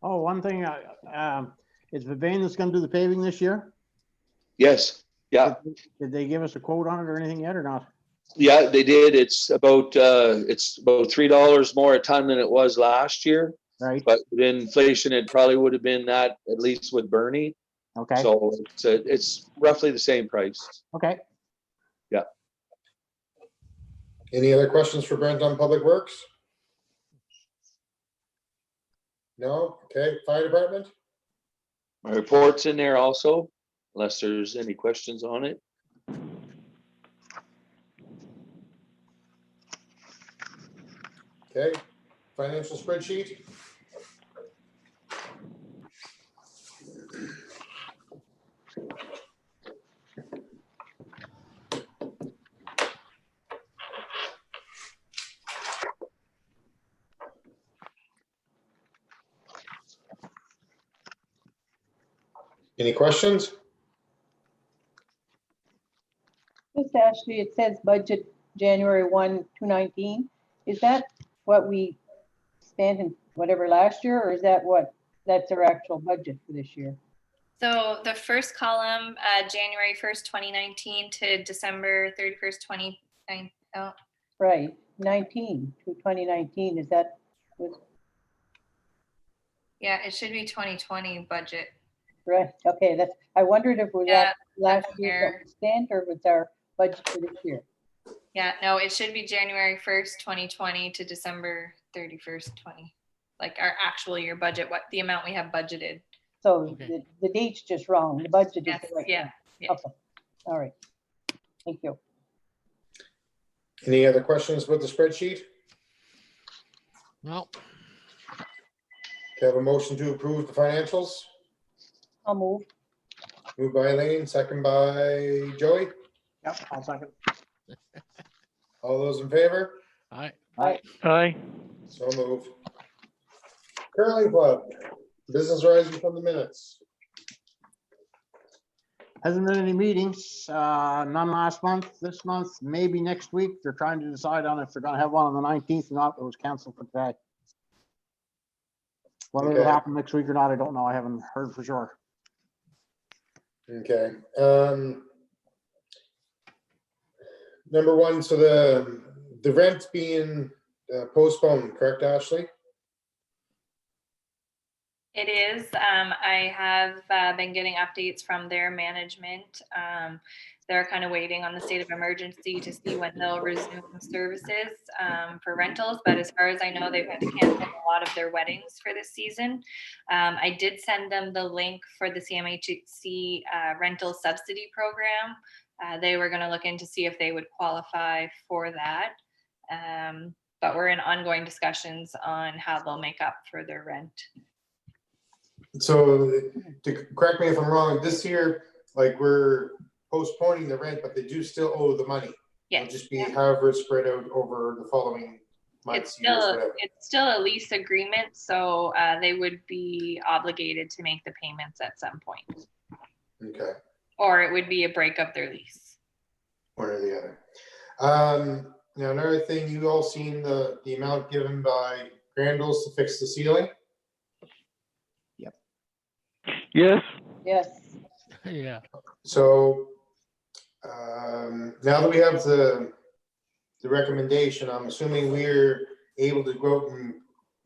Oh, one thing, is Vivian that's gonna do the paving this year? Yes, yeah, Did they give us a quote on it or anything yet or not? yeah, they did. It's about $3 more a ton than it was last year. Right, But with inflation, it probably would have been that, at least with Bernie. okay, So it's roughly the same price. okay. Yeah. Any other questions for Brent on Public Works? No? Okay, Fire Department? My report's in there also, unless there's any questions on it. Okay, financial spreadsheet? Any questions? Just Ashley, it says budget January 1, 2019. Is that what we spent in whatever last year, or is that's our actual budget for this year? So the first column, January 1st, 2019 to December 31st, 2019. Oh, Right, 19 to 2019, is that, yeah, it should be 2020 budget. right, okay, I wondered if it was Yeah, last that's year fair. that we spent, or was our budget for this year? Yeah, no, it should be January 1st, 2020 to December 31st, 20. Like our actual year budget, what the amount we have budgeted. So Okay. the date's just wrong, the budget is Yes, the right yeah, one. yeah. Okay, all right, thank you. Any other questions about the spreadsheet? No, Can I have a motion to approve the financials? I'll move. Moved by Elaine, second by Joey. Yep, I'll second. All those in favor? I, Aye. So moved. Curling Club, business rising from the minutes. Hasn't been any meetings, none last month, this month, maybe next week. They're trying to decide on if they're gonna have one on the 19th or not. It was canceled for today. Whether it'll Okay. happen next week or not, I don't know. I haven't heard for sure. Okay. Number one, so the rent's being postponed, correct, Ashley? It is. I have been getting updates from their management. They're kind of waiting on the state of emergency to see when they'll resume services for rentals. But as far as I know, they've had to cancel a lot of their weddings for this season. I did send them the link for the CMHC rental subsidy program. They were going to look into see if they would qualify for that. But we're in ongoing discussions on how they'll make up for their rent. So to correct me if I'm wrong, this year, like we're postponing the rent, but they do still owe the money. It'll Yes. just be however it's spread out over the following months, years, whatever. It's still a lease agreement, so they would be obligated to make the payments at some point, Okay, or it would be a break of their lease. one or the other. Now another thing, you all seen the amount given by Randall's to fix the ceiling? Yes. Yes, yeah, So now that we have the recommendation, I'm assuming we're able to go out and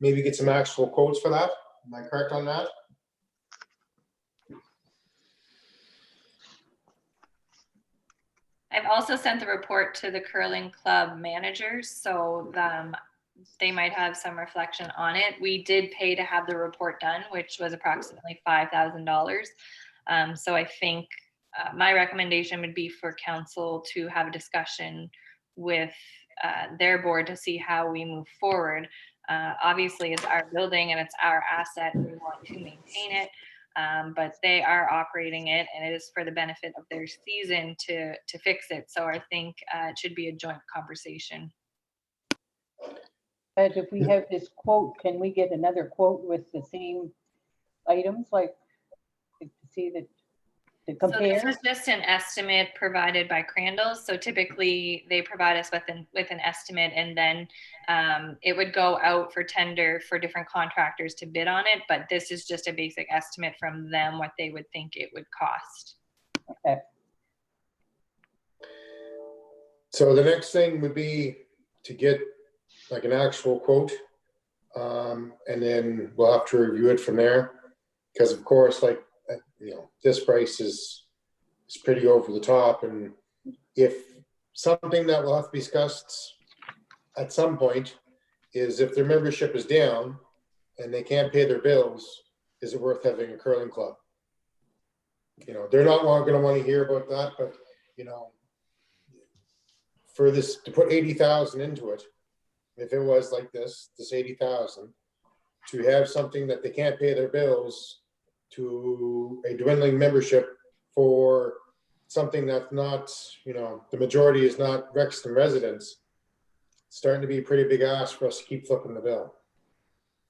maybe get some actual quotes for that. Am I correct on that? I've also sent the report to the curling club managers, so they might have some reflection on it. We did pay to have the report done, which was approximately $5,000. So I think my recommendation would be for council to have a discussion with their board to see how we move forward. Obviously, it's our building and it's our asset. We want to maintain it. But they are operating it, and it is for the benefit of their season to fix it. So I think it should be a joint conversation. but if we have this quote, can we get another quote with the same items, like to see that? to So this compare? is just an estimate provided by Crandall's. So typically they provide us with an estimate, and then it would go out for tender for different contractors to bid on it. But this is just a basic estimate from them, what they would think it would cost. Okay, So the next thing would be to get like an actual quote. And then we'll have to review it from there. Because of course, like, this price is pretty over the top. And if something that will have to be discussed at some point is if their membership is down and they can't pay their bills, is it worth having a curling club? They're not going to want to hear about that, but for this to put 80,000 into it, if it was like this 80,000, to have something that they can't pay their bills, to a dwindling membership for something that's not, the majority is not Rexton residents, it's starting to be a pretty big ask for us to keep flipping the bill.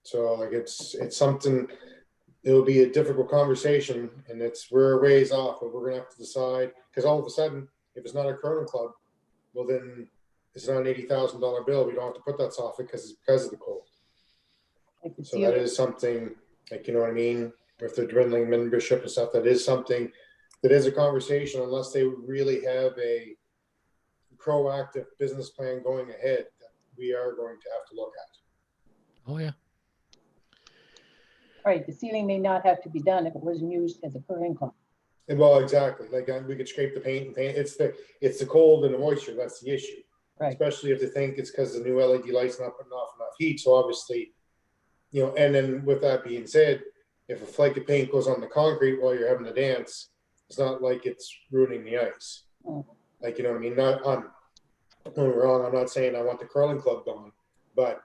So like it's something, it'll be a difficult conversation, and we're a ways off, but we're gonna have to decide, because all of a sudden, if it's not a curling club, well then it's not an $80,000 bill. We don't have to put that off because it's because of the cold. I can So see that it. is something, like, you know what I mean? With the dwindling membership and stuff, that is something that is a conversation, unless they really have a proactive business plan going ahead, that we are going to have to look at. Oh, yeah. Right, the ceiling may not have to be done if it wasn't used as a curling club. And well, exactly. Like we could scrape the paint and paint. It's the cold and the moisture. That's the issue. Right. Especially if they think it's because the new LED lights not putting off enough heat. So obviously, and then with that being said, if a flake of paint goes on the concrete while you're having a dance, it's not like it's ruining the ice. Mm. Like, you know what I mean? Not on, don't get me wrong, I'm not saying I want the curling club gone, but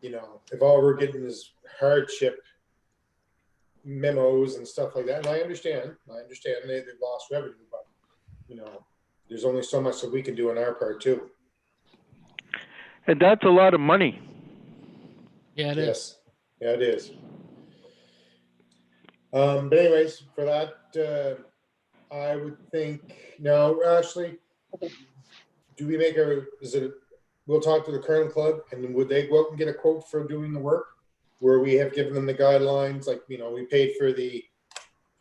if all we're getting is hardship memos and stuff like that, and I understand they've lost revenue, but there's only so much that we can do on our part too. And that's a lot of money. Yeah, it is. Yes, yeah, it is. But anyways, for that, I would think, no, Ashley, do we make we'll talk to the curling club, and then would they go out and get a quote for doing the work? Where we have given them the guidelines, like, we paid for the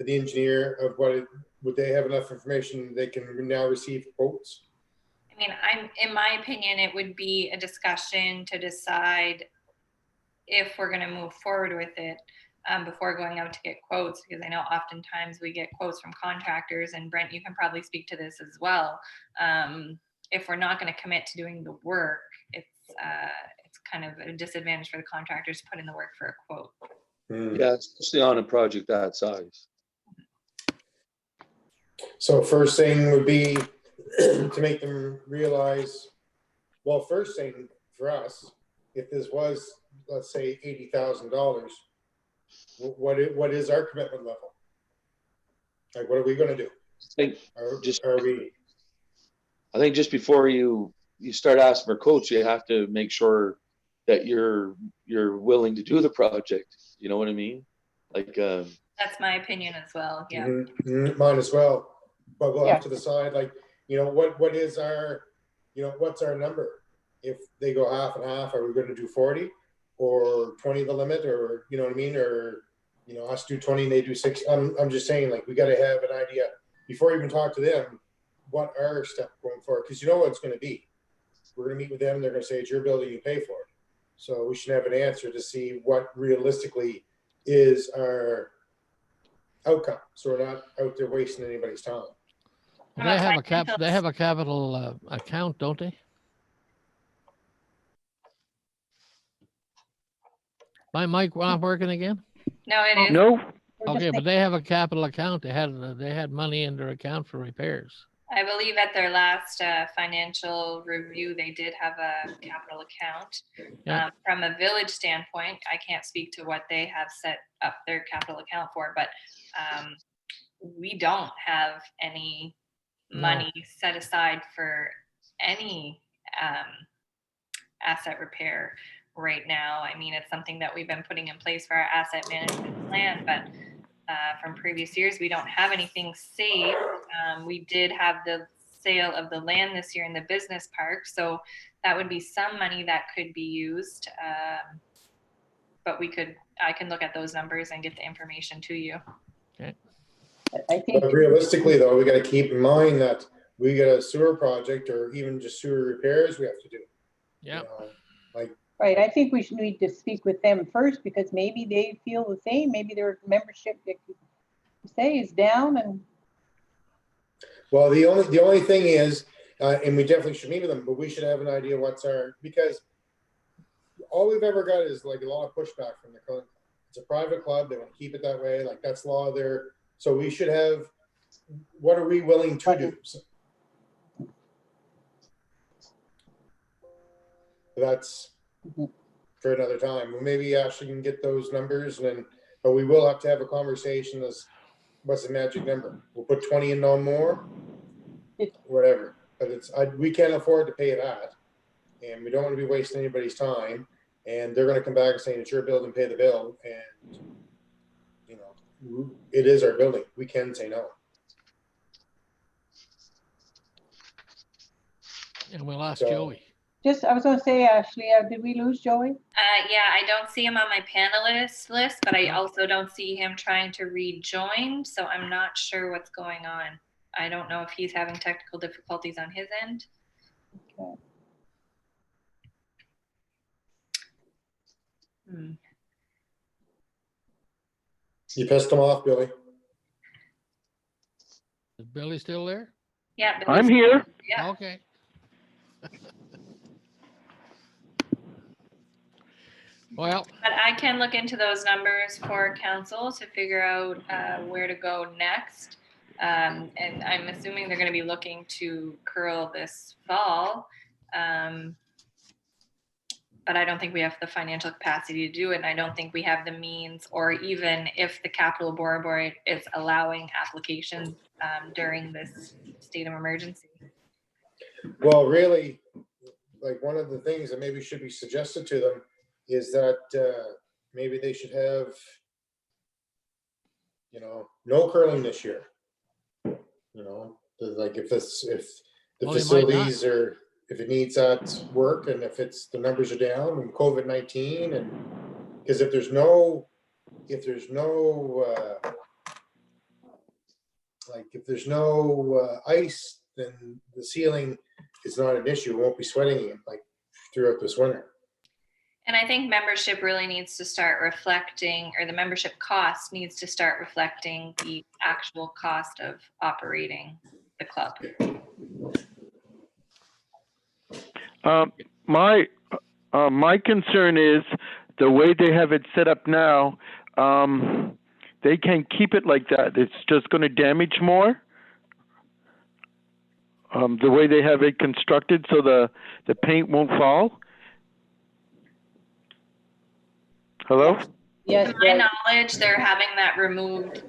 engineer of would they have enough information they can now receive quotes? I mean, in my opinion, it would be a discussion to decide if we're going to move forward with it before going out to get quotes, because I know oftentimes we get quotes from contractors, and Brent, you can probably speak to this as well. If we're not going to commit to doing the work, it's kind of a disadvantage for the contractors to put in the work for a quote. Yeah, especially on a project that size. So first thing would be to make them realize, well, first thing for us, if this was, let's say, $80,000, what is our commitment level? Like, what are we going to do? I think just before you start asking for quotes, you have to make sure that you're willing to do the project. You know what I mean? Like, that's my opinion as well. Yeah. Mine as well. But we'll have to decide, like, what is our, what's our number? If they go half and half, are we going to do 40 or 20 the limit, or, you know what I mean? Or, us do 20 and they do 6. I'm just saying, like, we got to have an idea before you even talk to them, what our step going forward, because you know what it's going to be. We're going to meet with them. They're going to say, it's your building, you pay for it. So we should have an answer to see what realistically is our outcome. So we're not out there wasting anybody's time. They have a capital account, don't they? My mic not working again? No, it is. No, Okay, but they have a capital account. They had money in their account for repairs. I believe at their last financial review, they did have a capital account. Yeah. From a village standpoint, I can't speak to what they have set up their capital account for, but we don't have any money set aside for any asset repair right now. I mean, it's something that we've been putting in place for our asset management plan, but from previous years. We don't have anything saved. We did have the sale of the land this year in the business park, so that would be some money that could be used. But I can look at those numbers and get the information to you. I think, But realistically though, we gotta keep in mind that we got a sewer project or even just sewer repairs we have to do. Yeah. You know, like, right, I think we should need to speak with them first because maybe they feel the same. Maybe their membership, like you say, is down and well, the only thing is, and we definitely should meet with them, but we should have an idea what's our, because all we've ever got is like a lot of pushback from the club. It's a private club. They want to keep it that way. Like that's law there. So we should have, what are we willing to do? So that's for another time. Well, maybe Ashley can get those numbers and then, but we will have to have a conversation as what's the magic number? We'll put 20 in, no more, whatever. But we can't afford to pay that. And we don't want to be wasting anybody's time. And they're going to come back and saying it's your building, pay the bill. And, you know, it is our building. We can say no. And we'll ask So- Joey. just, I was gonna say, Ashley, did we lose Joey? Yeah, I don't see him on my panelist list, but I also don't see him trying to rejoin, so I'm not sure what's going on. I don't know if he's having technical difficulties on his end. Okay. You pissed them off, Billy. Is Billy still there? Yeah. but I'm he's- here. Yeah. Okay. Well, But I can look into those numbers for council to figure out where to go next. And I'm assuming they're going to be looking to curl this fall. But I don't think we have the financial capacity to do it. And I don't think we have the means, or even if the capital board is allowing applications during this state of emergency. Well, really, like one of the things that maybe should be suggested to them is that maybe they should have, you know, no curling this year. You know, like if the Well, they might not. facilities are, if it needs that work and if the numbers are down and COVID-19 and because if there's no ice, then the ceiling is not an issue. It won't be sweating it like throughout this winter. And I think membership really needs to start reflecting, or the membership cost needs to start reflecting the actual cost of operating the club. My concern is the way they have it set up now. They can't keep it like that. It's just going to damage more. The way they have it constructed, so the paint won't fall. Hello? Yes, To my knowledge, they're having that removed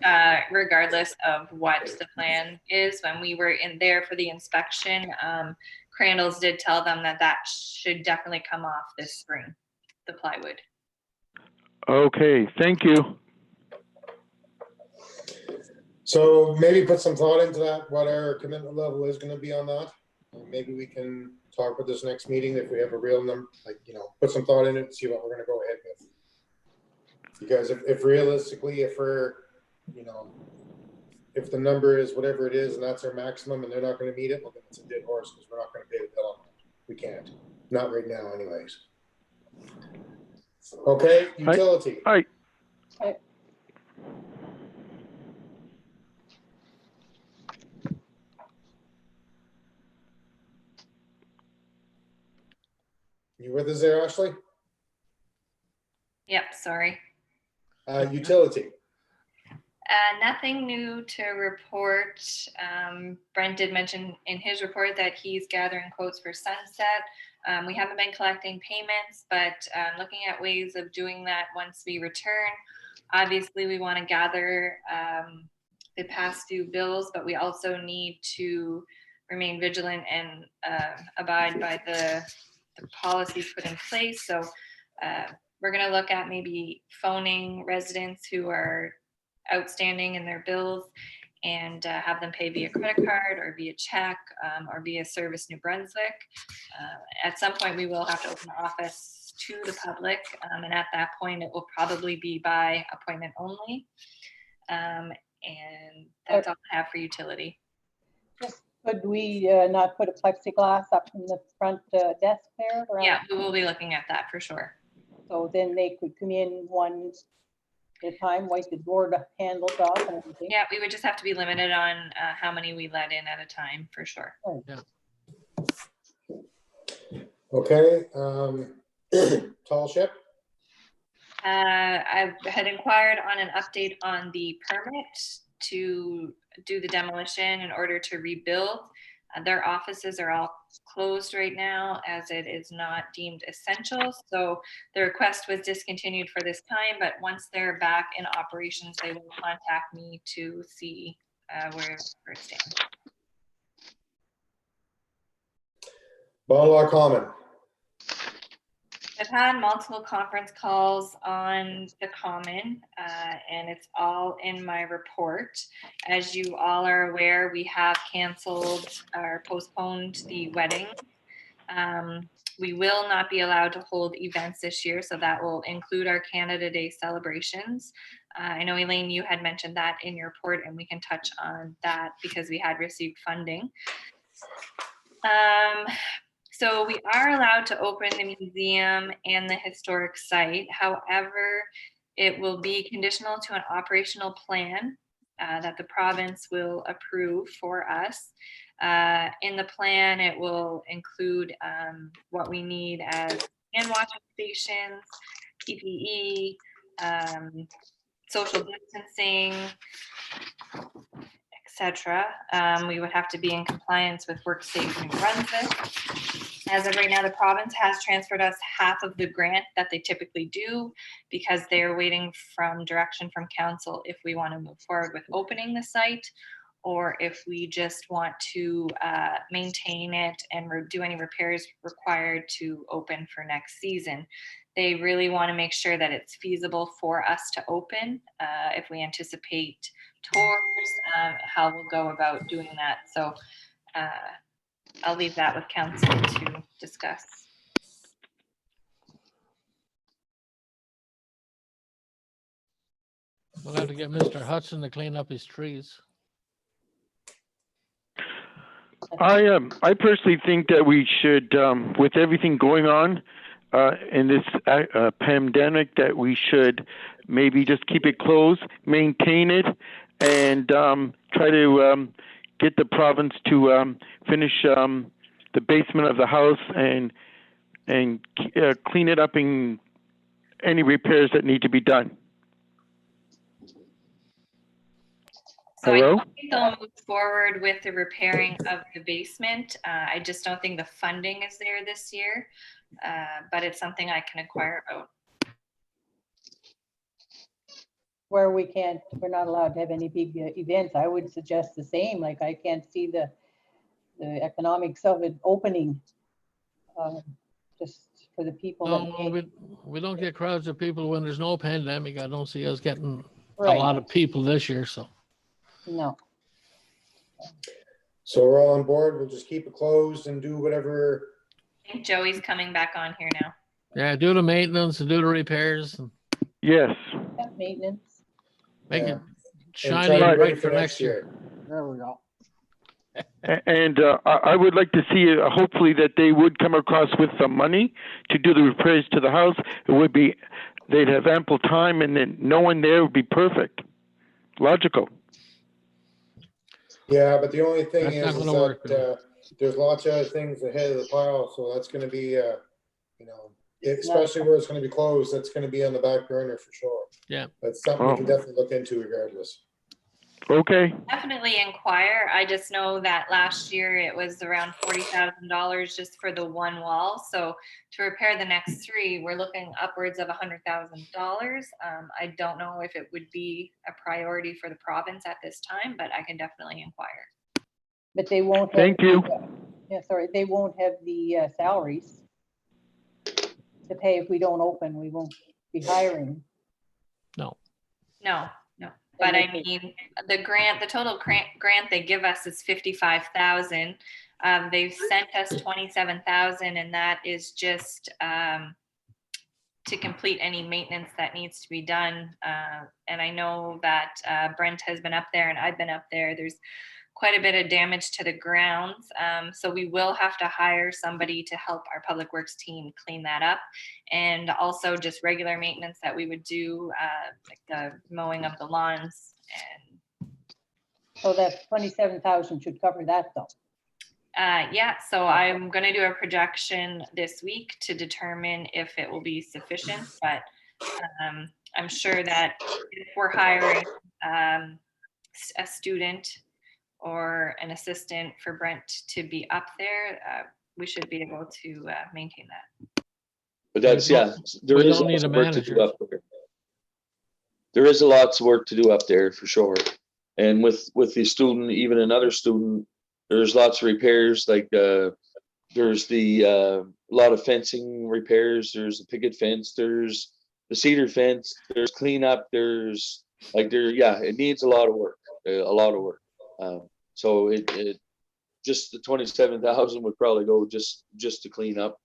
regardless of what the plan is. When we were in there for the inspection, Crandall's did tell them that should definitely come off this spring, the plywood. Okay, thank you. So maybe put some thought into that, what our commitment level is going to be on that. And maybe we can talk about this next meeting if we have a real number, like, you know, put some thought in it and see what we're going to go ahead with. Because if realistically, if we're, you know, if the number is whatever it is and that's our maximum and they're not going to meet it, well, then it's a dead horse because we're not going to pay the bill on it. We can't. Not right now anyways. Okay, utility. All right. You with us there, Ashley? Yep, sorry. Utility. Nothing new to report. Brent did mention in his report that he's gathering quotes for Sunset. We haven't been collecting payments, but looking at ways of doing that once we return. Obviously, we want to gather the past due bills, but we also need to remain vigilant and abide by the policies put in place. So we're going to look at maybe phoning residents who are outstanding in their bills and have them pay via credit card or via check or via Service New Brunswick. At some point, we will have to open the office to the public, and at that point, it will probably be by appointment only. And that's all I have for utility. Just could we not put a plexiglass up in the front desk there? Yeah, we will be looking at that for sure. So then they could come in one at a time, wipe the door handles off and everything. Yeah, we would just have to be limited on how many we let in at a time for sure. Okay, tall ship. I had inquired on an update on the permit to do the demolition in order to rebuild. Their offices are all closed right now as it is not deemed essential. So the request was discontinued for this time, but once they're back in operations, they will contact me to see where it stands. Bond law common. I've had multiple conference calls on the common, and it's all in my report. As you all are aware, we have canceled or postponed the wedding. We will not be allowed to hold events this year, so that will include our Canada Day celebrations. I know, Elaine, you had mentioned that in your report, and we can touch on that because we had received funding. So we are allowed to open the museum and the historic site. However, it will be conditional to an operational plan that the province will approve for us. In the plan, it will include what we need as hand washing stations, PPE, social distancing, etc. We would have to be in compliance with WorkSafe New Brunswick. As of right now, the province has transferred us half of the grant that they typically do because they're waiting from direction from council if we want to move forward with opening the site or if we just want to maintain it and do any repairs required to open for next season. They really want to make sure that it's feasible for us to open if we anticipate tours, how we'll go about doing that. So I'll leave that with council to discuss. We'll have to get Mr. Hudson to clean up his trees. I personally think that we should, with everything going on in this pandemic, that we should maybe just keep it closed, maintain it, and try to get the province to finish the basement of the house and clean it up in any repairs that need to be done. So Hello? I think they'll move forward with the repairing of the basement. I just don't think the funding is there this year, but it's something I can inquire about. Where we're not allowed to have any big events, I would suggest the same. Like I can't see the economics of it opening just for the people. No, we don't get crowds of people when there's no pandemic. I don't see us getting Right. a lot of people this year, so. No. So we're all on board. We'll just keep it closed and do whatever. I think Joey's coming back on here now. Yeah, do the maintenance and do the repairs and Yes. Maintenance. make Yeah. it And shiny try to and be ready bright for next year. There we go. And I would like to see hopefully that they would come across with some money to do the repairs to the house. It would be, they'd have ample time and then no one there would be perfect. Logical. Yeah, but the only thing That's not is gonna work, that there's lots of other things ahead of the pile, so that's gonna be, especially where it's gonna be closed, that's gonna be on the back burner for sure. Yeah. That's something we can definitely look into regardless. Okay. Definitely inquire. I just know that last year it was around $40,000 just for the one wall. So to repair the next three, we're looking upwards of $100,000. I don't know if it would be a priority for the province at this time, but I can definitely inquire. But they won't have. Thank you. They won't have the salaries to pay if we don't open. We won't be hiring. No. No. But And I they- mean, the total grant they give us is 55,000. They've sent us 27,000, and that is just to complete any maintenance that needs to be done. And I know that Brent has been up there and I've been up there. There's quite a bit of damage to the grounds. So we will have to hire somebody to help our public works team clean that up. And also just regular maintenance that we would do, like the mowing of the lawns. And So that 27,000 should cover that though. yeah, so I'm going to do a projection this week to determine if it will be sufficient, but I'm sure that if we're hiring a student or an assistant for Brent to be up there, we should be able to maintain that. But that's, We don't- yeah, there we is don't need lots a of work to do manager. up there. There is a lots of work to do up there for sure. And with the student, even another student, there's lots of repairs, like there's the lot of fencing repairs, there's the picket fence, there's the cedar fence, there's cleanup, there's yeah, it needs a lot of work, so it just the 27,000 would probably go just to clean up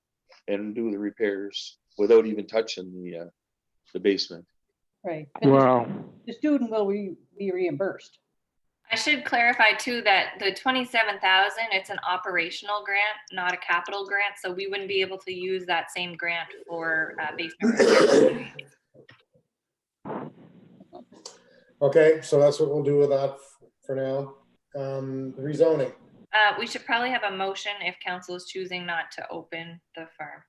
and do the repairs without even touching the basement. Right. But Wow. the student will be reimbursed. I should clarify too that the 27,000, it's an operational grant, not a capital grant. So we wouldn't be able to use that same grant for basement repairs. Okay, so that's what we'll do with that for now. Rezoning. We should probably have a motion if council is choosing not to open the farm.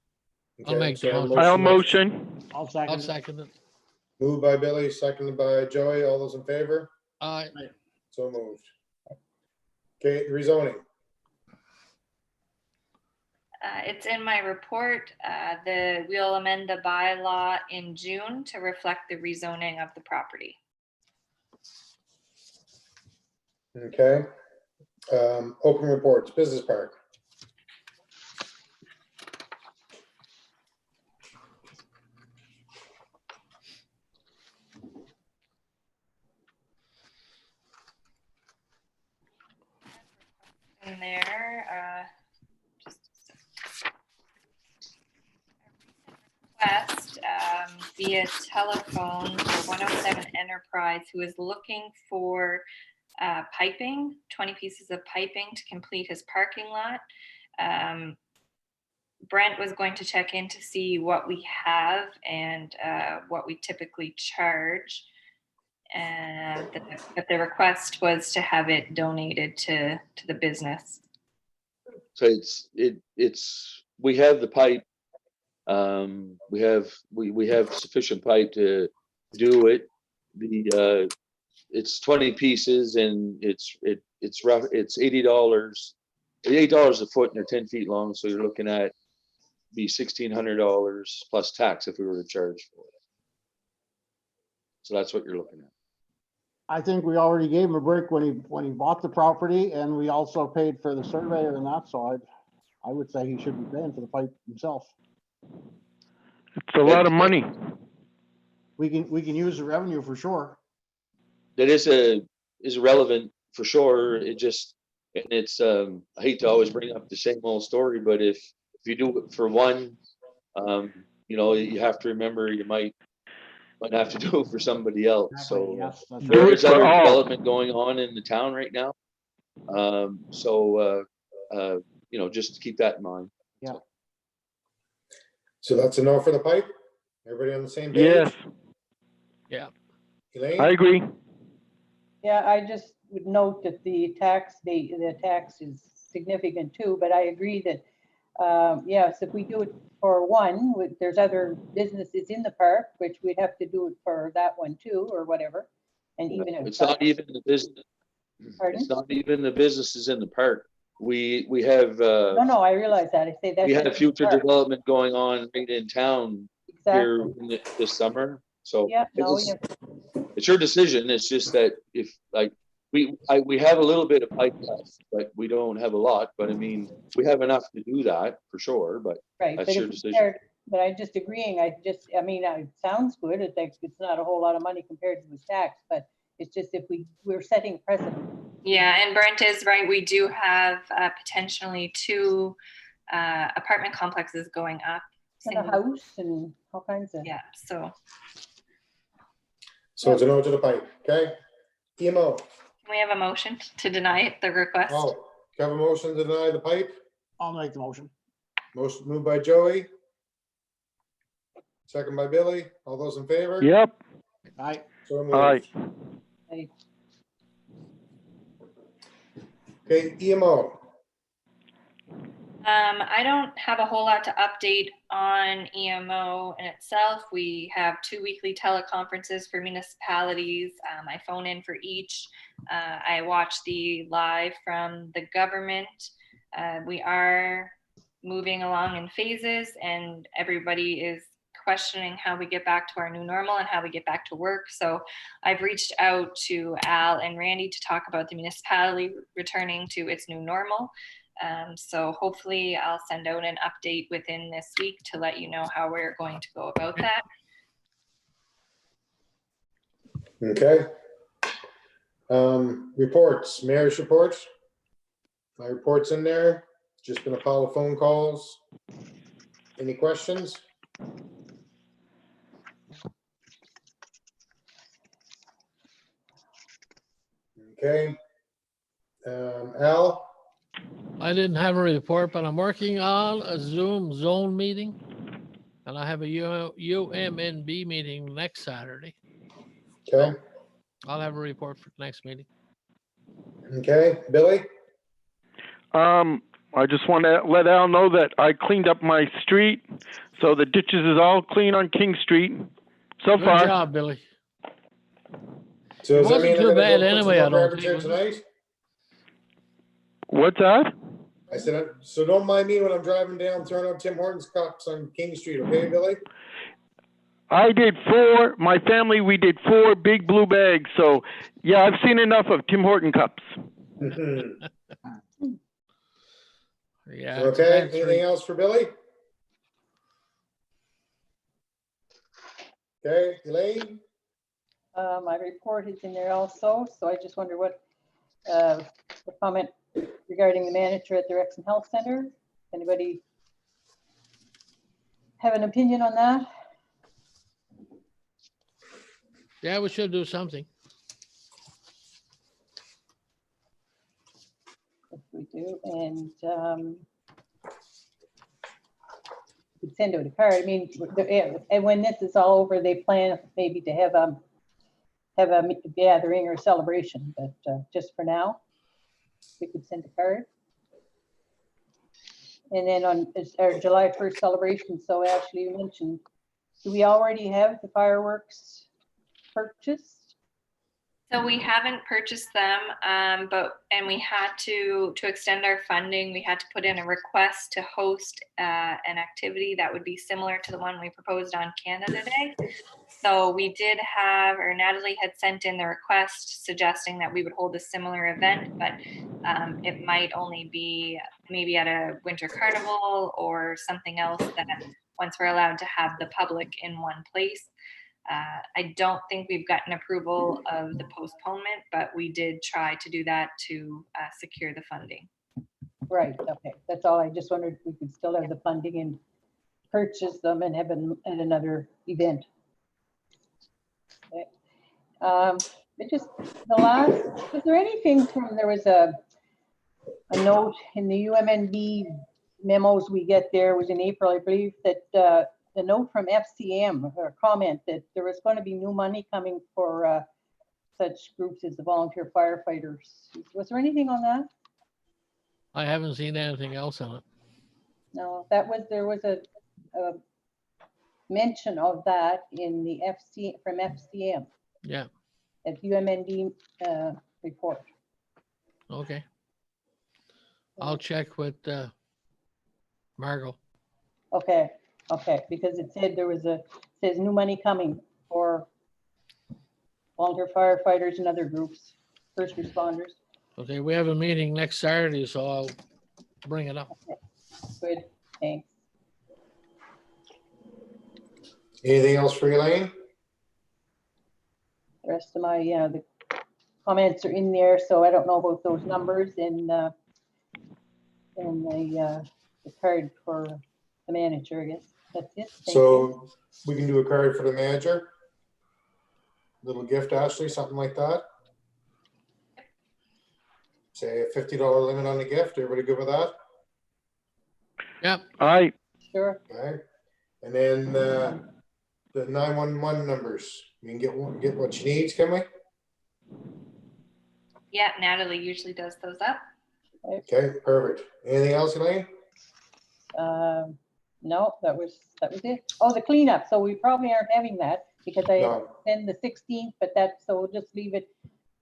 I'll Okay, make the so motion. I'll motion. I'll I'll second it. second it. Moved by Billy, seconded by Joey. All those in favor? Aye. So moved. Okay, rezoning. It's in my report. We'll amend the bylaw in June to reflect the rezoning of the property. Okay. Open reports, business park. In there, just a request via telephone for 107 Enterprise, who is looking for piping, 20 pieces of piping to complete his parking lot. Brent was going to check in to see what we have and what we typically charge. And but the request was to have it donated to the business. So it's we have the pipe. We have sufficient pipe to do it. It's 20 pieces and it's rough. It's $80 a foot, and they're 10 feet long. So you're looking at be $1,600 plus tax if we were to charge for it. So that's what you're looking at. I think we already gave him a break when he bought the property, and we also paid for the surveyor and that, so I would say he should be paying for the pipe himself. It's a lot of money. We can use the revenue for sure. That is relevant for sure. It's I hate to always bring up the same old story, but if you do it for one, you have to remember you might have to do it for somebody else. Exactly, So yes, that's Do there right. it is for other all. development going on in the town right now. Just to keep that in mind. So that's a no for the pipe? Everybody on the same page? Yes, Elaine? I agree. Yeah, I just would note that the tax is significant too, but I agree that, yes, if we do it for one, there's other businesses in the park, which we'd have to do it for that one too, or whatever. And even if. It's not even the business. Pardon? It's not even the businesses in the park. We have No, I realize that. I say that. we have future development going on right in town here Exactly. this summer. So Yeah, no, it's, yeah, it's your decision. It's just that if we have a little bit of pipe left, but we don't have a lot. But I mean, we have enough to do that for sure. But right. that's But your if we decision. start, but I'm just agreeing, it sounds good. It's not a whole lot of money compared to his tax, but It's just if we're setting precedent. Yeah, and Brent is right. We do have potentially 2 apartment complexes going up. And a house and all kinds of. Yeah, so So it's a no to the pipe, okay? EMO, we have a motion to deny the request. oh, can I have a motion to deny the pipe? I'll make the motion. Motion moved by Joey. Second by Billy. All those in favor? Yep. Aye. So moved. All right. Okay, EMO. I don't have a whole lot to update on EMO in itself. We have 2 weekly teleconferences for municipalities. I phone in for each. I watch the live from the government. We are moving along in phases, and everybody is questioning how we get back to our new normal and how we get back to work. So I've reached out to Al and Randy to talk about the municipality returning to its new normal. So hopefully I'll send out an update within this week to let you know how we're going to go about that. Okay. Reports, mayor's reports. My report's in there. Just been a pile of phone calls. Any questions? Okay. Al? I didn't have a report, but I'm working on a Zoom zone meeting. And I have a UMNB meeting next Saturday. Okay. I'll have a report for next meeting. Okay, Billy? I just want to let Al know that I cleaned up my street, so the ditches is all clean on King Street so Good far. job, Billy. So It does that wasn't mean I'm too gonna bad go put some anyway, more I don't garbage think, in was it? tonight? What's that? I said, so don't mind me when I'm driving down throwing out Tim Hortons cups on King Street, okay, Billy? I did 4. My family, we did 4 big blue bags. So yeah, I've seen enough of Tim Horton cups. Yeah. it's a Okay, bad anything street. else for Billy? Okay, Elaine? My report is in there also, so I just wonder what the comment regarding the manager at the Rexton Health Center. Anybody have an opinion on that? Yeah, we should do something. If we do, and we'd send out a card. I mean, and when this is all over, they plan maybe to have a gathering or celebration, but just for now, we could send a card. And then on our July 1st celebration, so Ashley, you mentioned, do we already have the fireworks purchased? So we haven't purchased them, and we had to extend our funding, we had to put in a request to host an activity that would be similar to the one we proposed on Canada Day. So we did have, or Natalie had sent in the request suggesting that we would hold a similar event, but it might only be maybe at a winter carnival or something else that once we're allowed to have the public in one place. I don't think we've gotten approval of the postponement, but we did try to do that to secure the funding. Right, okay, that's all. I just wondered if we could still have the funding and purchase them and have them at another event. Okay. It just, the last, was there anything from, there was a note in the UMNB memos we get there, was in April, I believe, that the note from FCM, or comment that there was going to be new money coming for such groups as the volunteer firefighters. Was there anything on that? I haven't seen anything else on it. No, that was, there was a mention of that in the from FCM Yeah, at UMND report. okay. I'll check with Margot. Okay, okay, because it said there was says new money coming for volunteer firefighters and other groups, first responders. Okay, we have a meeting next Saturday, so I'll bring it up. Good, thanks. Anything else for Elaine? The rest of my, the comments are in there, so I don't know about those numbers and the card for the manager, I guess. That's it. Thank you. So we can do a card for the manager. Little gift, Ashley, something like that. Say a $50 limit on the gift. Everybody good with that? Yep. Aye. Sure. Okay. And then the 911 numbers. We can get what she needs, can we? Yeah, Natalie usually does those up. Okay, perfect. Anything else, Elaine? No, that was it. Oh, the cleanup. So we probably aren't having that because I No. send the 16th, but that's, so we'll just leave it,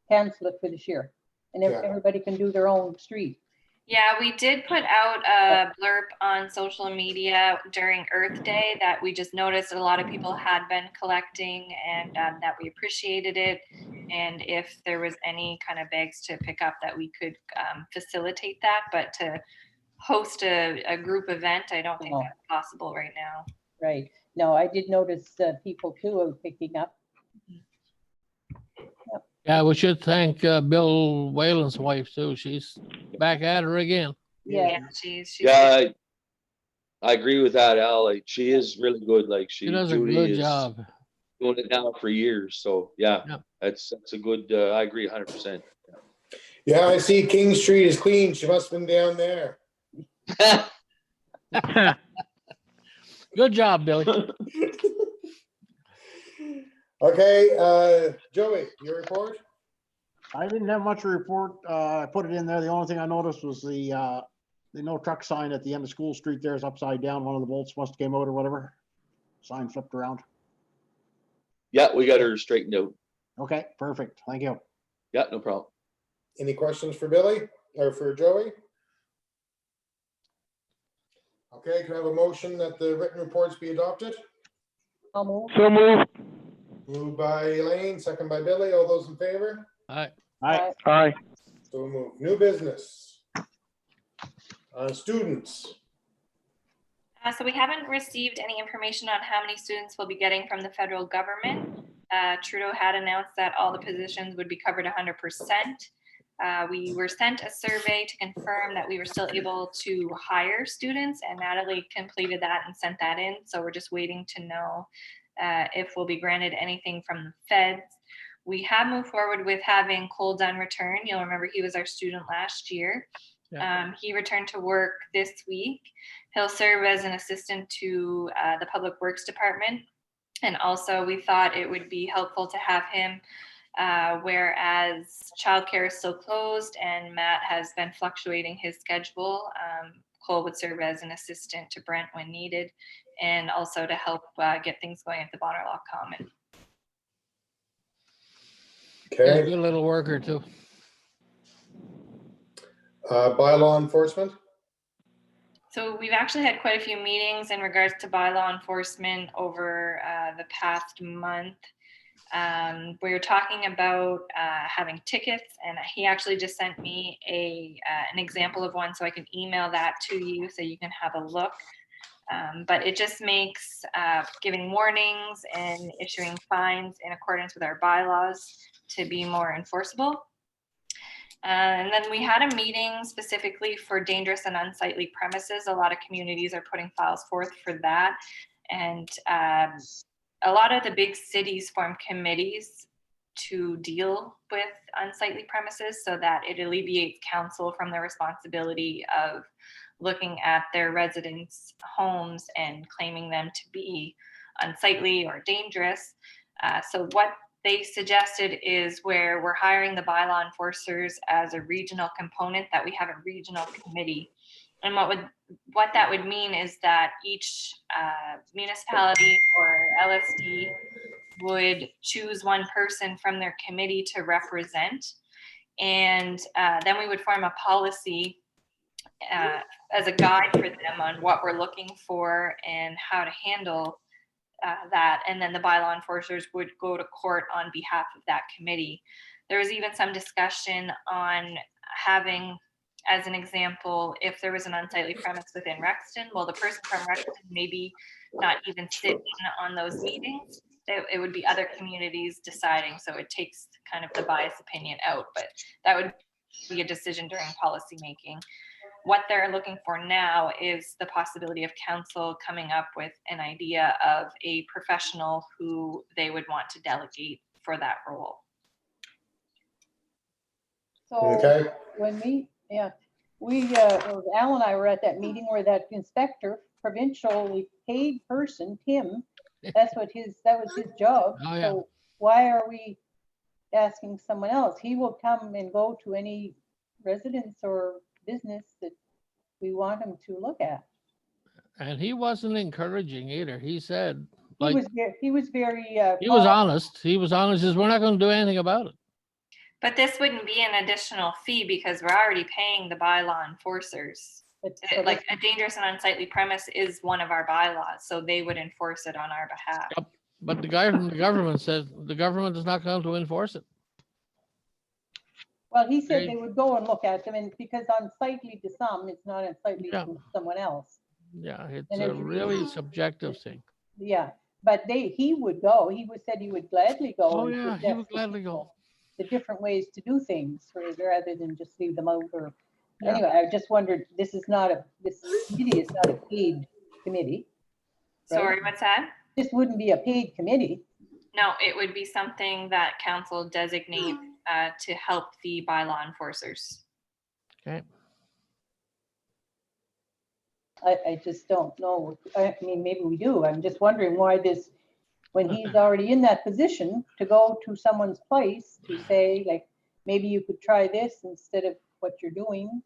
cancel it for this year. And Yeah. everybody can do their own street. Yeah, we did put out a blurb on social media during Earth Day that we just noticed a lot of people had been collecting and that we appreciated it. And if there was any kind of bags to pick up that we could facilitate that, but to host a group event, I don't think No. that's possible right now. Right. No, I did notice people too are picking up. Yeah, we should thank Bill Whalen's wife too. She's back at her again. Yeah. Yeah, she's Yeah, I agree with that, Al. Like, she is really good. Like, She does a Judy good is job. doing it now for years. So yeah, Yeah. that's a good, I agree 100%. Yeah, I see King Street is clean. She must have been down there. Good job, Billy. Okay, Joey, your report? I didn't have much to report. I put it in there. The only thing I noticed was the no truck sign at the end of School Street there is upside down. One of the bolts must have came out or whatever. Sign flipped around. Yeah, we got her straightened out. Okay, perfect. Thank you. Yeah, no problem. Any questions for Billy or for Joey? Okay, can I have a motion that the written reports be adopted? I'll move. So moved. Moved by Elaine, second by Billy. All those in favor? All right. All right. Aye. So moved. New business. Students. So we haven't received any information on how many students we'll be getting from the federal government. Trudeau had announced that all the positions would be covered 100%. We were sent a survey to confirm that we were still able to hire students, and Natalie completed that and sent that in. So we're just waiting to know if we'll be granted anything from the feds. We have moved forward with having Cole Dunn return. You'll remember he was our student last year. Yeah. He returned to work this week. He'll serve as an assistant to the Public Works Department. And also we thought it would be helpful to have him whereas childcare is still closed and Matt has been fluctuating his schedule. Cole would serve as an assistant to Brent when needed and also to help get things going at the Bonnerlock Common. Yeah, Okay, good little worker too. bylaw enforcement. So we've actually had quite a few meetings in regards to bylaw enforcement over the past month. We were talking about having tickets, and he actually just sent me an example of one so I can email that to you so you can have a look. But it just makes giving warnings and issuing fines in accordance with our bylaws to be more enforceable. And then we had a meeting specifically for dangerous and unsightly premises. A lot of communities are putting files forth for that. And a lot of the big cities form committees to deal with unsightly premises so that it alleviates council from the responsibility of looking at their residents' homes and claiming them to be unsightly or dangerous. So what they suggested is where we're hiring the bylaw enforcers as a regional component, that we have a regional committee. And what that would mean is that each municipality or LSD would choose one person from their committee to represent. And then we would form a policy as a guide for them on what we're looking for and how to handle that. And then the bylaw enforcers would go to court on behalf of that committee. There was even some discussion on having, as an example, if there was an unsightly premise within Rexton, well, the person from Rexton maybe not even sit in on those meetings. it would be other communities deciding, so it takes kind of the biased opinion out, but that would be a decision during policy making. What they're looking for now is the possibility of council coming up with an idea of a professional who they would want to delegate for that role. So Okay. when Al and I were at that meeting where that inspector, provincially paid person, Tim, that was his job. Oh, yeah. So why are we asking someone else? He will come and go to any residence or business that we want him to look at. And he wasn't encouraging either. He said, He like, was very he was calm. honest. He was honest. He says, we're not going to do anything about it. But this wouldn't be an additional fee because we're already paying the bylaw enforcers. So Like a dangerous and unsightly premise is one of our bylaws, so they would enforce it on our behalf. Yep. But the guy from the government said the government is not going to enforce it. Well, he said They- they would go and look at them, and because unsightly to some, it's not unsightly Yeah. to someone else. Yeah, it's And a it's really really- subjective thing. Yeah, but he would go. Said he would gladly go. Oh, and yeah, he suggest would to gladly go. people the different ways to do things rather than just leave them out. Or Yeah. anyway, I just wondered. This committee is not a paid committee. Sorry, what's that? This wouldn't be a paid committee. No, it would be something that council designate to help the bylaw enforcers. Okay. I just don't know. I mean, maybe we do. I'm just wondering why this, when he's already in that position, to go to someone's place to say, like, maybe you could try this instead of what you're doing.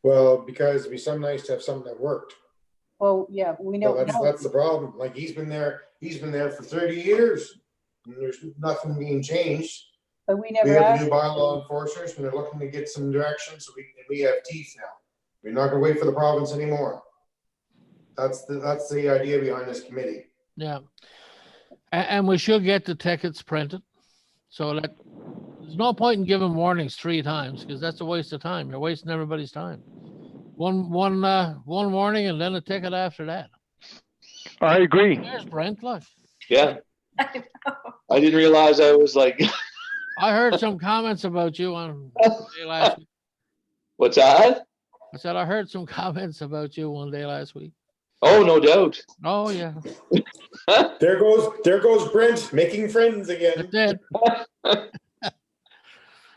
Well, because it'd be so nice to have something that worked. Well, yeah, we know. Well, that's the problem. Like, he's been there for 30 years. And there's nothing being changed. But we We never have asked. new bylaw enforcers, and they're looking to get some direction, so we have teeth now. We're not gonna wait for the province anymore. That's the idea behind this committee. Yeah. And we should get the tickets printed so that there's no point in giving warnings 3 times because that's a waste of time. You're wasting everybody's time. One warning and then a ticket after that. I agree. There's Brent, look. Yeah, I know. I didn't realize I was like, I heard some comments about you on day last week. what's that? I said, I heard some comments about you one day last week. Oh, no doubt. Oh, yeah, There goes Brent making friends again. it did.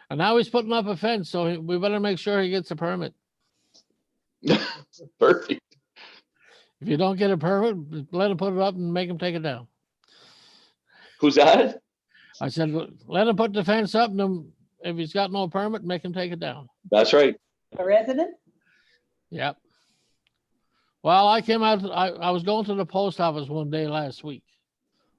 And now he's putting up a fence, so we better make sure he gets a permit. Perfect. If you don't get a permit, let him put it up and make him take it down. Who's that? I said, let him put the fence up and then if he's got no permit, make him take it down. That's right. A resident? Yep. Well, I came out, I was going to the post office one day last week,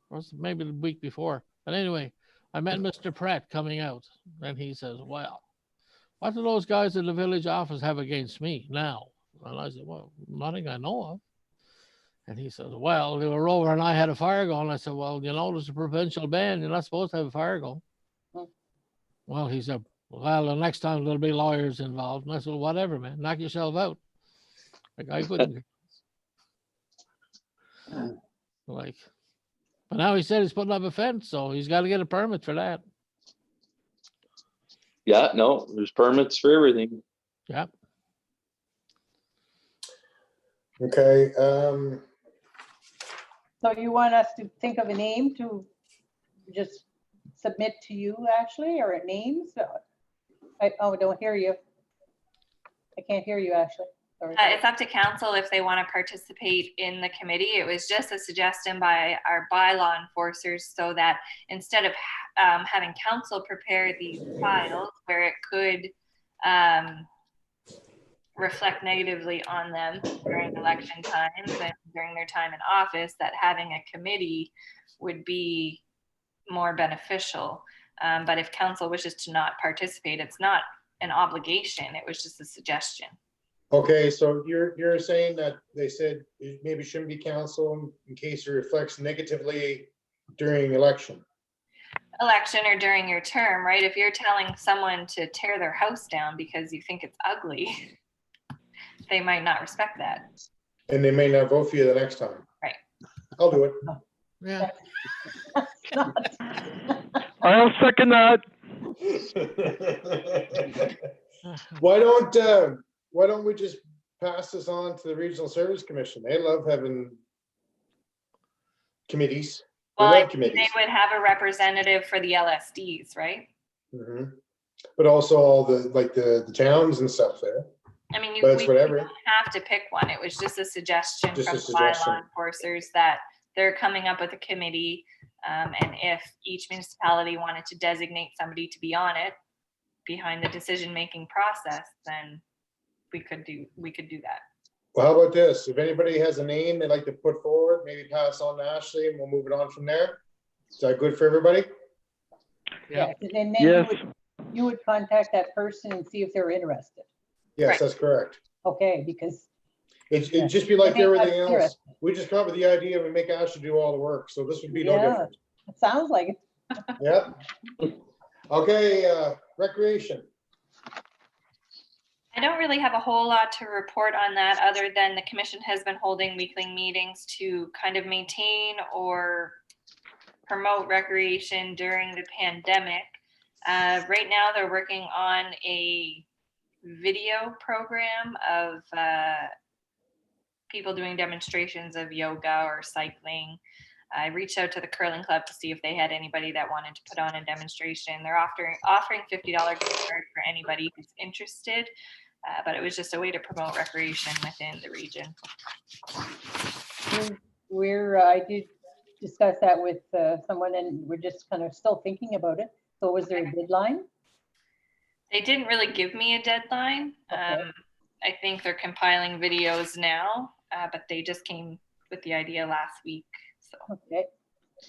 or maybe the week before. But anyway, I met Mr. Pratt coming out and he says, well, what do those guys at the village office have against me now? And I said, well, nothing I know of. And he says, well, they were over and I had a fire going. I said, well, you know, there's a provincial ban. You're not supposed to have a fire going. Well, he said, well, the next time there'll be lawyers involved. And I said, well, whatever, man, knock yourself out. Like I couldn't. Like, but now he said he's putting up a fence, so he's got to get a permit for that. Yeah, no, there's permits for everything. Yep. Okay, So you want us to think of a name to just submit to you, Ashley, or names? I don't hear you. I can't hear you, Ashley. Sorry. It's up to council if they want to participate in the committee. It was just a suggestion by our bylaw enforcers so that instead of having council prepare these files where it could reflect negatively on them during election times and during their time in office, that having a committee would be more beneficial. But if council wishes to not participate, it's not an obligation. It was just a suggestion. okay, so you're saying that they said it maybe shouldn't be council in case it reflects negatively during election. Election or during your term, right? If you're telling someone to tear their house down because you think it's ugly, they might not respect that. And they may not vote for you the next time. Right. I'll do it. Yeah. I'll second that. Why don't we just pass this on to the Regional Service Commission? They love having committees. They Well, love I think committees. they would have a representative for the LSDs, right? Mhm. But also all the, like the towns and stuff there. I mean, But it's we whatever. don't have to pick one. It was just a suggestion Just from a the suggestion. bylaw enforcers that they're coming up with a committee. And if each municipality wanted to designate somebody to be on it behind the decision-making process, then we could do that. Well, how about this? If anybody has a name they'd like to put forward, maybe pass on to Ashley and we'll move it on from there. Is that good for everybody? Yeah. Yes, and then Yes. you would contact that person and see if they're interested. Yes, Right. that's correct. Okay, because It'd just be like They may not everything be else. interested. We just come up with the idea and we make Ashley do all the work. So this would be no Yeah. different. it sounds like it. Yep. Okay, recreation. I don't really have a whole lot to report on that, other than the commission has been holding weekly meetings to kind of maintain or promote recreation during the pandemic. Right now, they're working on a video program of people doing demonstrations of yoga or cycling. I reached out to the curling club to see if they had anybody that wanted to put on a demonstration. They're offering $50 gift card for anybody who's interested, but it was just a way to promote recreation within the region. I did discuss that with someone and we're just kind of still thinking about it. So was there a deadline? They didn't really give me a deadline. Okay. I think they're compiling videos now, but they just came with the idea last week. So Okay.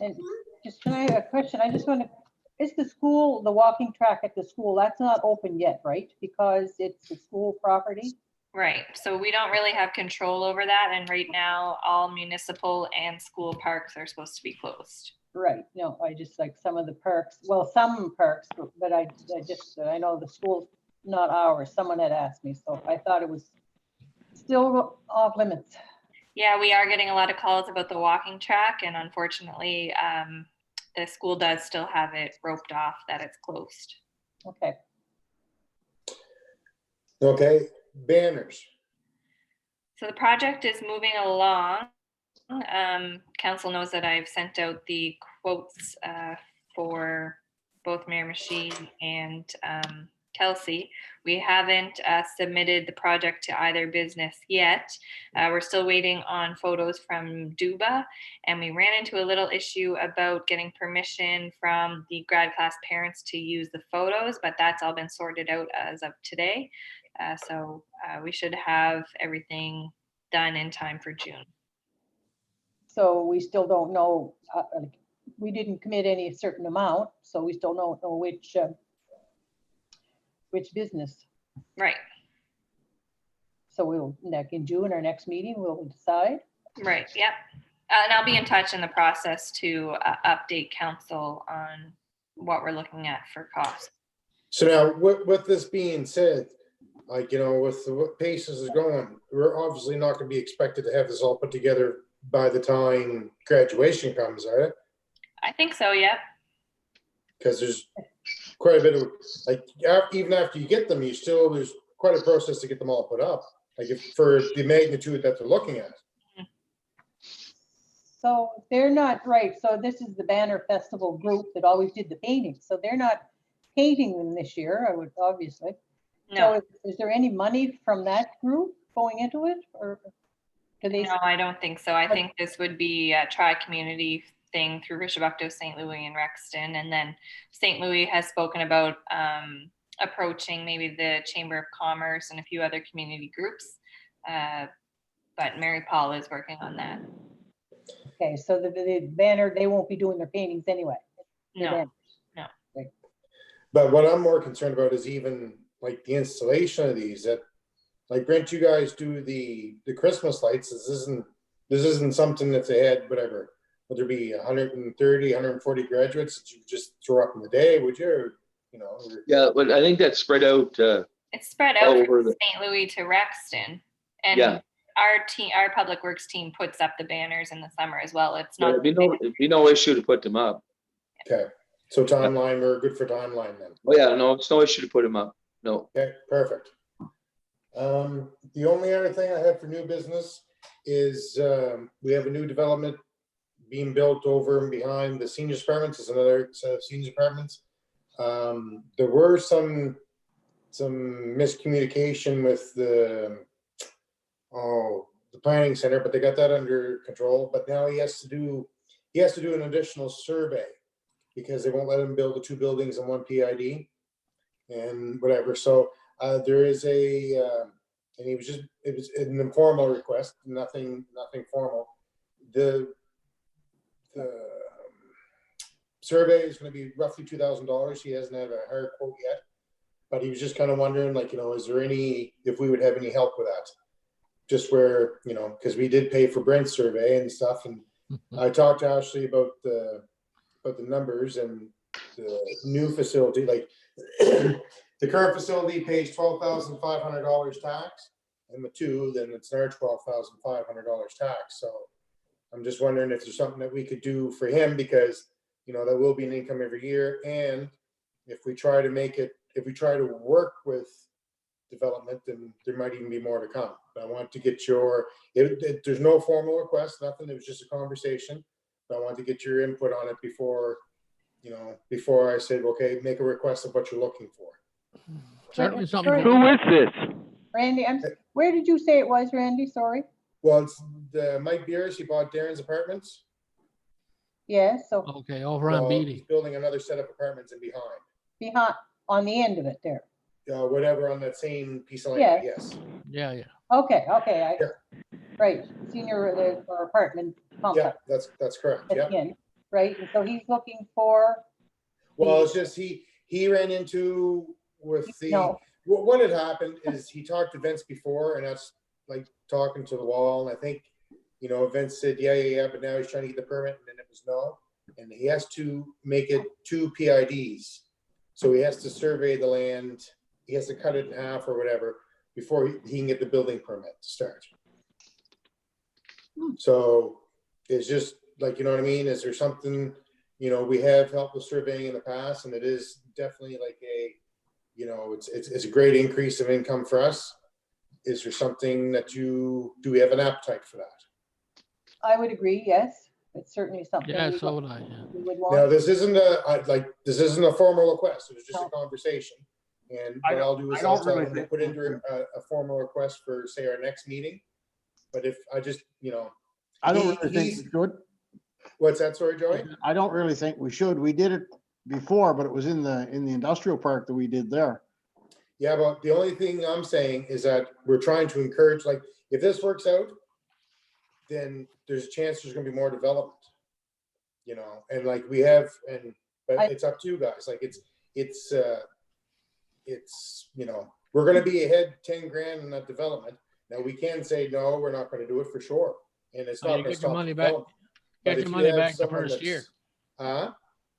And just can I have a question? I just want to, is the school, the walking track at the school, that's not open yet, right? Because it's the school property? right, so we don't really have control over that, and right now all municipal and school parks are supposed to be closed. Right, no, I just like some of the parks, well, some parks, but I know the school's not ours. Someone had asked me, so I thought it was still off limits. Yeah, we are getting a lot of calls about the walking track, and unfortunately, the school does still have it roped off that it's closed. Okay, Okay, banners. So the project is moving along. Council knows that I've sent out the quotes for both Miramichi and Kelsey. We haven't submitted the project to either business yet. We're still waiting on photos from Duba, and we ran into a little issue about getting permission from the grad class parents to use the photos, but that's all been sorted out as of today. So we should have everything done in time for June. so we still don't know, we didn't commit any certain amount, so we still don't know which business. Right, So we'll, like in June, our next meeting, we'll decide. right, yep. And I'll be in touch in the process to update council on what we're looking at for cost. So now with this being said, like, you know, with the pace this is going, we're obviously not gonna be expected to have this all put together by the time graduation comes, right? I think so, yep. Because there's quite a bit of, like, even after you get them, there's quite a process to get them all put up. Like if for the magnitude that they're looking at. So they're not, right, so this is the Banner Festival group that always did the painting, so they're not painting them this year, I would, obviously. No, So is there any money from that group going into it, or do they? no, I don't think so. I think this would be a tri-community thing through Rishabukto, St. Louis, and Rexton. And then St. Louis has spoken about approaching maybe the Chamber of Commerce and a few other community groups. But Mary Paul is working on that. Okay, so the Banner, they won't be doing their paintings anyway. the No, banners. But what I'm more concerned about is even like the installation of these, that like Brent, you guys do the Christmas lights. This isn't something that they had, whatever, would there be 130, 140 graduates that you just throw up in the day, would you? You know? Yeah, but I think that's spread out. it's spread All out over from the- St. Louis to Rexton. And Yeah. our team, our public works team puts up the banners in the summer as well. It's Yeah, not. it'd be no issue to put them up. Okay, so timeline, we're good for timeline then. Oh, yeah, no, it's no issue to put them up. No. Okay, perfect. The only other thing I have for new business is, we have a new development being built over and behind the seniors apartments. It's another set of seniors apartments. There were some miscommunication with the planning center, but they got that under control. But now he has to do an additional survey because they won't let him build the two buildings in one PID and whatever. So there is and it was an informal request, nothing formal. The survey is going to be roughly $2,000. He hasn't had a higher quote yet, but he was just kind of wondering, like, is there if we would have any help with that? Just where, because we did pay for Brent's survey and stuff. And I talked to Ashley about the numbers and the new facility. Like the current facility pays $12,500 tax, and the two, then it's another $12,500 tax. So I'm just wondering if there's something that we could do for him, because that will be an income every year. And if we try to work with development, then there might even be more to come. But I want to get there's no formal request, nothing. It was just a conversation. But I want to get your input on it before I said, okay, make a request of what you're looking for. Certainly something. Who is this? Randy, where did you say it was, Randy? Sorry. Well, it's the Mike Beers. He bought Darren's apartments. Yes, so Okay, over on He's Beatty. building another set of apartments in behind, on the end of it there. whatever on that same piece of land. Yes. Yeah. Okay, Yeah. right, senior, or apartment Yeah, complex that's correct. at Yeah. the end, right? And so he's looking for, Well, it's just he ran into with the No. what had happened is he talked to Vince before, and that's like talking to the wall. And I think Vince said yeah, but now he's trying to get the permit, and then it was no. And he has to make it 2 PIDs, so he has to survey the land. He has to cut it in half or whatever before he can get the building permit to start. So it's just like, what I mean? Is there something, we have helped with surveying in the past, and it is definitely like it's a great increase of income for us. Is there something that do we have an appetite for that? I would agree, yes. It's certainly something. Yeah, we so would- would I. Yeah. we would Now, want. this isn't a formal request. It was just a No. conversation. And I what I'll do is I I'll don't tell really him to think- put into a formal request for, say, our next meeting. But if I just, I don't He- really think he's- we should. what's that, sorry, Joey? I don't really think we should. We did it before, but it was in the industrial park that we did there. Yeah, but the only thing I'm saying is that we're trying to encourage, like, if this works out, then there's a chance there's gonna be more development. And like we have, but it's up to you guys. Like it's we're gonna be ahead 10 grand in that development. Now we can say, no, we're not gonna do it for sure. And it's Oh, not you gonna get your stop money the back. development. But Get if your you money have back the someone first year. Huh?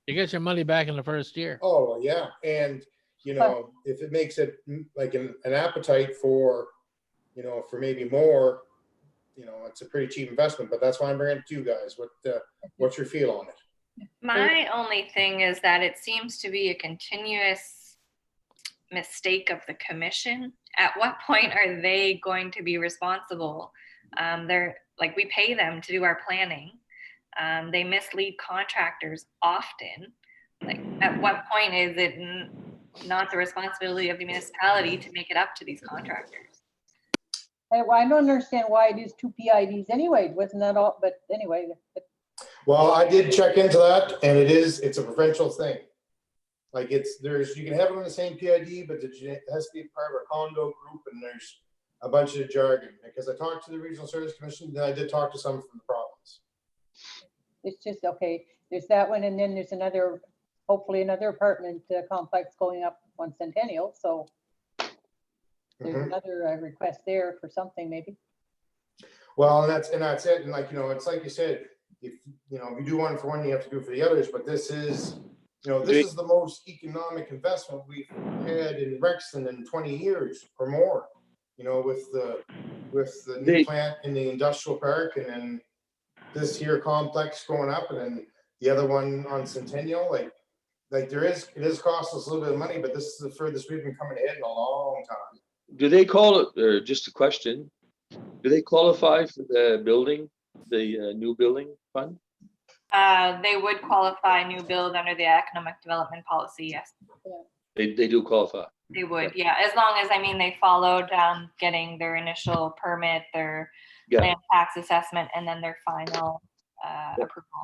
You get your money back in the first year. Oh, yeah. And, if it makes it like an appetite for, for maybe more, it's a pretty cheap investment, but that's why I'm bringing it to you guys. What's your feel on it? My only thing is that it seems to be a continuous mistake of the commission. At what point are they going to be responsible? They're like, we pay them to do our planning. They mislead contractors often. Like, at what point is it not the responsibility of the municipality to make it up to these contractors? Well, I don't understand why it is 2 PIDs anyway. Wasn't that all? But anyway, Well, I did check into that, and it's a provincial thing. Like you can have them in the same PID, but it has to be part of a condo group, and there's a bunch of jargon. Because I talked to the Regional Service Commission, then I did talk to some from the province. it's just, okay, there's that one, and then there's hopefully another apartment complex going up on Centennial, so there's Mhm. another request there for something maybe. Well, and that's it. And like, it's like you said, if you do one for one, you have to do for the others, but this is the most economic investment we've had in Rexton in 20 years or more. you know, with the new They- plant in the industrial park, and then this here complex going up, and then the other one on Centennial, like it is cost us a little bit of money, but this is the furthest we've been coming ahead in a long time. Do they call it, or just a question, do they qualify for the building, the new building fund? They would qualify new build under the economic development policy, yes. They do qualify. They would, yeah, as long as, I mean, they followed getting their initial permit, their Yeah. land tax assessment, and then their final approval.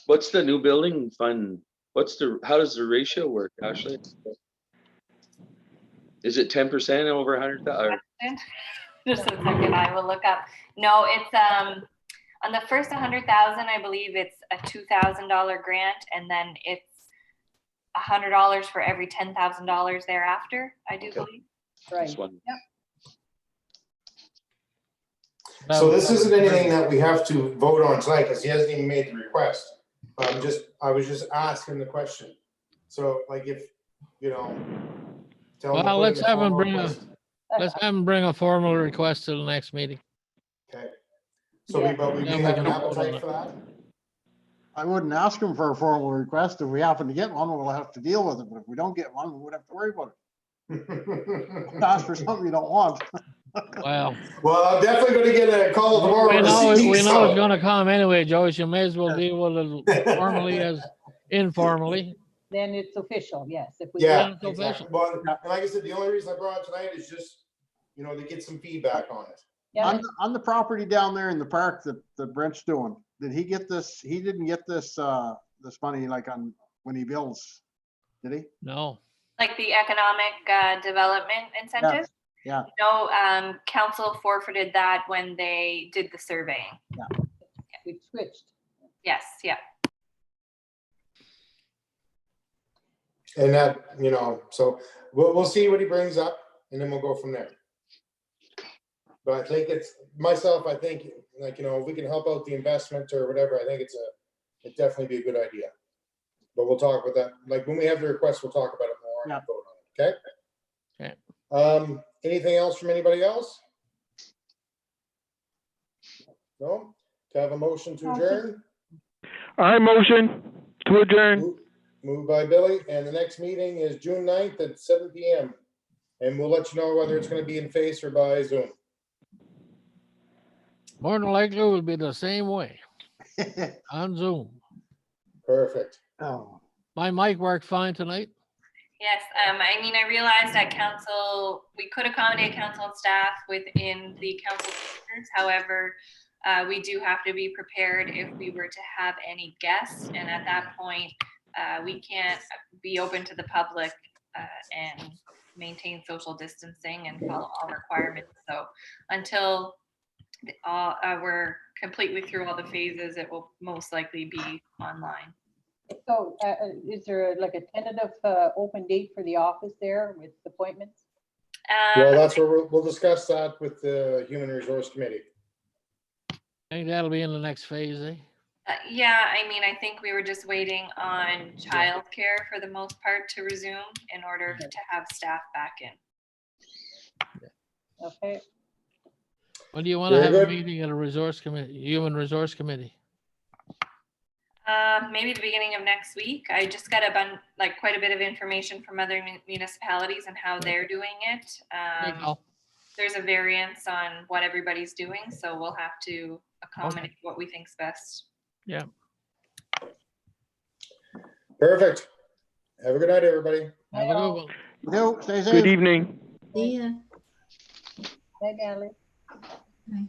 What's the new building fund? How does the ratio work, Ashley? Is it 10% over 100,000? Just a second, I will look up. No, it's on the first 100,000, I believe it's a $2,000 grant, and then it's $100 for every $10,000 thereafter, I do Okay. believe. Right. This one. So this isn't anything that we have to vote on tonight, because he hasn't even made the request. I was just asking the question. So like if, you know. tell him to Well, put let's in a have him formal bring request. let's have him bring a formal request to the next meeting. Okay. So we do Then we have can an vote on appetite it. for that? I wouldn't ask him for a formal request. If we happen to get one, we'll have to deal with it. But if we don't get one, we wouldn't have to worry about it. Ask for something you don't want. Well, Well, I'm definitely gonna get a call tomorrow. we from the know CD, it's so- gonna come anyway, Joyce. You may as well deal with it formally as informally. Then it's official, yes. If we Yeah, It's official. exactly. Well, and like I said, the only reason I brought it tonight is just, you know, to get some feedback on it. Yeah, On the property down there in the park that Brent's doing, did he get this? He didn't get this, this money like when he builds, did he? No. Like the economic development incentive? yeah. No, council forfeited that when they did the surveying. we switched. Yes, yeah. And that, you know, so we'll see what he brings up, and then we'll go from there. But I think I think, like, you know, if we can help out the investment or whatever, I think it'd definitely be a good idea. But we'll talk about that, like, when we have the request, we'll talk about it more and Yeah. vote on it, okay? Okay. Anything else from anybody else? No? To have a motion to adjourn? I motion to adjourn. Moved by Billy, and the next meeting is June 9th at 7 PM. And we'll let you know whether it's gonna be in face or by Zoom. More than likely it will be the same way on Zoom. Perfect. Oh, My mic worked fine tonight. Yes, I mean, I realized at council, we could accommodate council and staff within the council chambers. However, we do have to be prepared if we were to have any guests. And at that point, we can't be open to the public and maintain social distancing and follow all requirements. So until we're completely through all the phases, it will most likely be online. So is there like a tentative open date for the office there with appointments? Well, that's where we'll discuss that with the Human Resource Committee. I think that'll be in the next phase, eh? Yeah, I mean, I think we were just waiting on childcare for the most part to resume in order to have staff back in. Okay, When do you want to Very have a good. meeting at a resource committee, human resource committee? Maybe the beginning of next week. I just got quite a bit of information from other municipalities and how they're doing it. There you go. There's a variance on what everybody's doing, so we'll have to accommodate what we think's best. Yeah. Perfect. Have a good night, everybody. Have a good one. no, stay safe. Good evening. See ya. bye, Natalie. Bye.